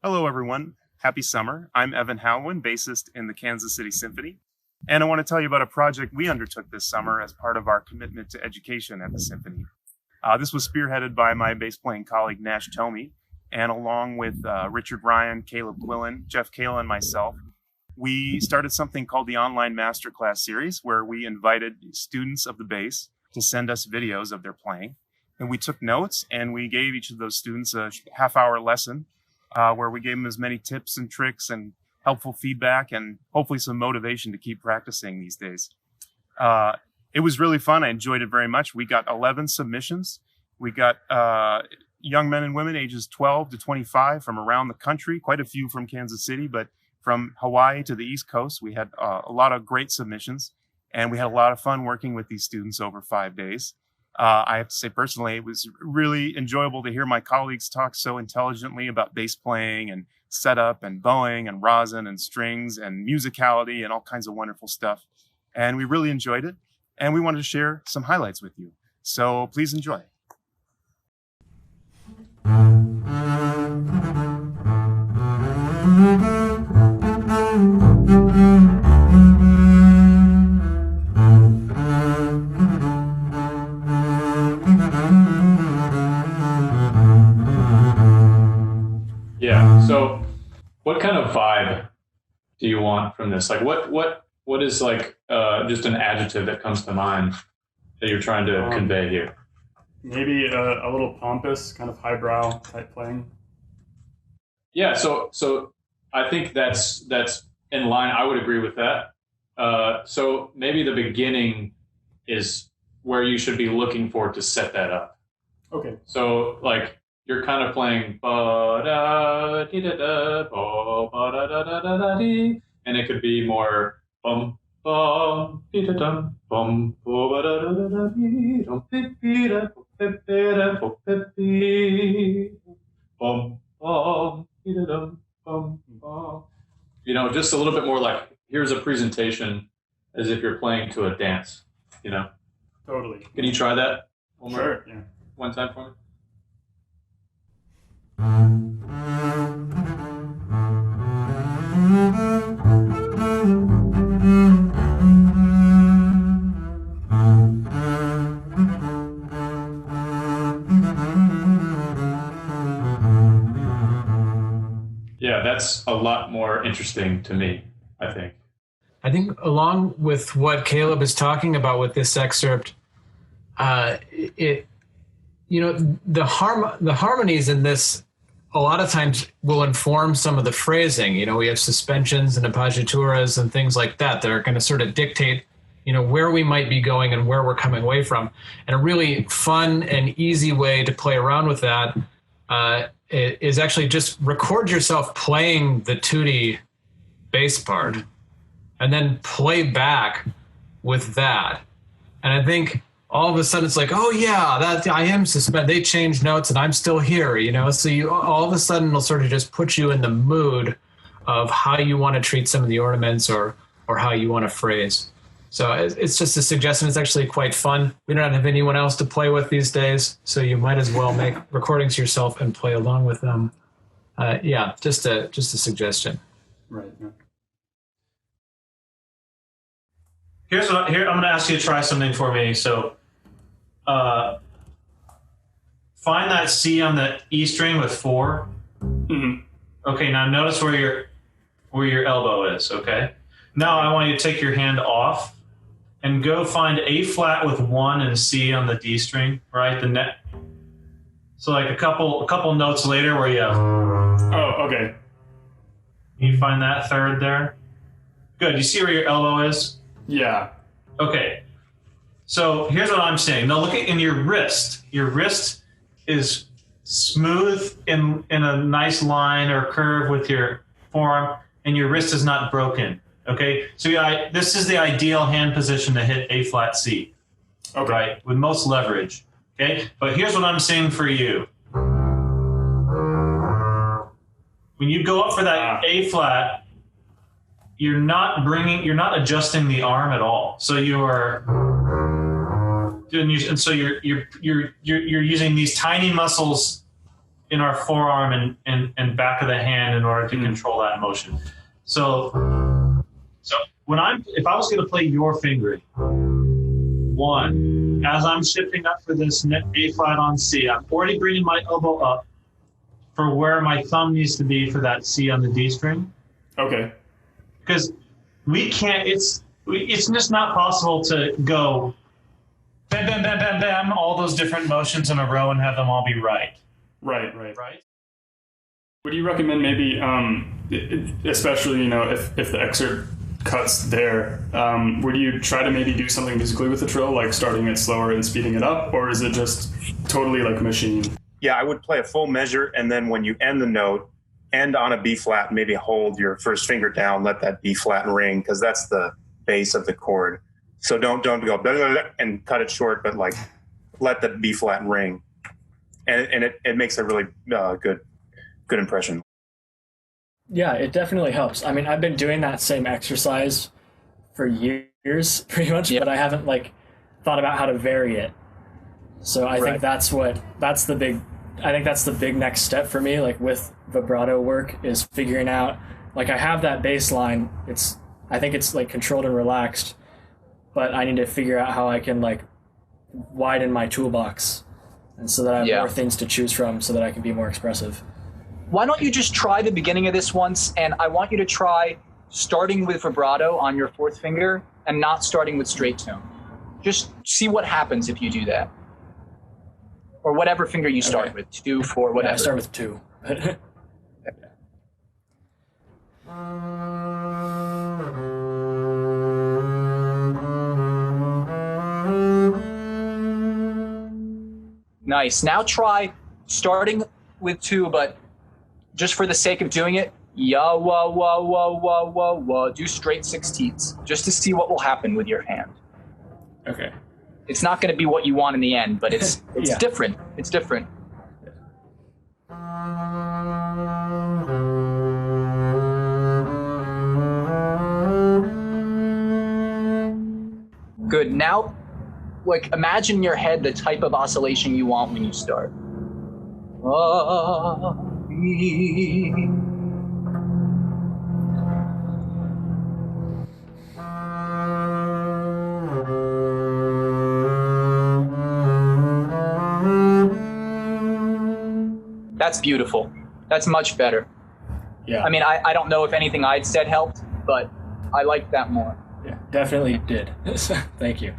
Hello, everyone. Happy summer. I'm Evan Halloin, bassist in the Kansas City Symphony. And I want to tell you about a project we undertook this summer as part of our commitment to education at the Symphony. This was spearheaded by my bass playing colleague, Nash Tomey, and along with Richard Ryan, Caleb Quillen, Jeff Kail, and myself, we started something called the Online Masterclass series, where we invited students of the bass to send us videos of their playing. And we took notes, and we gave each of those students a half-hour lesson where we gave them as many tips and tricks and helpful feedback and hopefully some motivation to keep practicing these days. It was really fun. I enjoyed it very much. We got 11 submissions. We got young men and women ages 12 to 25 from around the country, quite a few from Kansas City, but from Hawaii to the East Coast. We had a lot of great submissions, and we had a lot of fun working with these students over 5 days. I have to say personally, it was really enjoyable to hear my colleagues talk so intelligently about bass playing and setup and bowing and rosin and strings and musicality and all kinds of wonderful stuff. And we really enjoyed it. And we wanted to share some highlights with you. So please enjoy. Yeah. So what kind of vibe do you want from this? Like what is like just an adjective that comes to mind that you're trying to convey here? Maybe a little pompous, kind of highbrow type playing. Yeah. So I think that's in line. I would agree with that. So maybe the beginning is where you should be looking for to set that up. Okay. So like you're kind of playing ba-da-dee-da-da, ba-da-da-da-da-dee, and it could be more bum bum dee-da-dum, bum ba-da-da-da-da-dee, dum dee-dee-da, dee-da-da, dee-da-dee, bum bum dee-da-dum, bum bum. You know, just a little bit more like here's a presentation as if you're playing to a dance, you know? Totally. Can you try that Sure, yeah. one time for me? Yeah, that's a lot more interesting to me, I think. I think along with what Caleb is talking about with this excerpt, the harmonies in this a lot of times will inform some of the phrasing. You know, we have suspensions and appoggiaturas and things like that that are going to sort of dictate, you know, where we might be going and where we're coming away from. And a really fun and easy way to play around with that is actually just record yourself playing the tutti bass part and then play back with that. And I think all of a sudden it's like, oh yeah, that I am suspended. They changed notes and I'm still here, you know? So you all of a sudden it'll sort of just put you in the mood of how you want to treat some of the ornaments or how you want to phrase. So it's just a suggestion. It's actually quite fun. We don't have anyone else to play with these days, so you might as well make recordings yourself and play along with them. Yeah, just a suggestion. Right. Yeah. Here, I'm going to ask you to try something for me. So, find that C on the E string with 4. Mm-hmm. Okay, now notice where your elbow is. Okay. Now I want you to take your hand off and go find A flat with 1 and C on the D string. Right, the net. So like a couple notes later where you have. Oh, okay. You find that third there. Good. You see where your elbow is? Yeah. Okay. So here's what I'm saying. Now look in your wrist. Your wrist is smooth in a nice line or curve with your forearm, and your wrist is not broken. Okay. So this is the ideal hand position to hit A flat C. Okay. Right? With most leverage. Okay. But here's what I'm saying for you. When you go up for that A flat, you're not adjusting the arm at all. So you're using these tiny muscles in our forearm and back of the hand in order to control that motion. So if I was going to play your fingering, one, as I'm shifting up for this A flat on C, I'm already bringing my elbow up for where my thumb needs to be for that C on the D string. Okay. Because we can't, it's just not possible to go bam, bam, bam, bam, bam, all those different motions in a row and have them all be right. Right. Would you recommend maybe, especially, if the excerpt cuts there, would you try to maybe do something musically with the trill, like starting it slower and speeding it up, or is it just totally like a machine? Yeah, I would play a full measure, and then when you end the note, end on a B flat, maybe hold your first finger down, let that B flat ring, because that's the base of the chord. So don't go blah, blah, blah, and cut it short, but like let the B flat ring, and it makes a really good impression. Yeah, it definitely helps. I mean, I've been doing that same exercise for years, pretty much, but I haven't thought about how to vary it. So I think that's the big next step for me, with vibrato work, is figuring out, I have that bass line. I think it's controlled and relaxed, but I need to figure out how I can widen my toolbox, and so that I have more things to choose from, so that I can be more expressive. Why don't you just try the beginning of this once, and I want you to try starting with vibrato on your fourth finger and not starting with straight tone. Just see what happens if you do that. Or whatever finger you start with, 2, 4, whatever. Yeah, I start with 2. Nice. Now try starting with 2, but just for the sake of doing it, ya, wah, wah, wah, wah, wah, wah, do straight 16ths, just to see what will happen with your hand. Okay. It's not going to be what you want in the end, but it's different. It's different. Good. Now, imagine in your head the type of oscillation you want when you start. That's beautiful. That's much better. Yeah. I mean, I don't know if anything I'd said helped, but I liked that more. Yeah, definitely did. Thank you.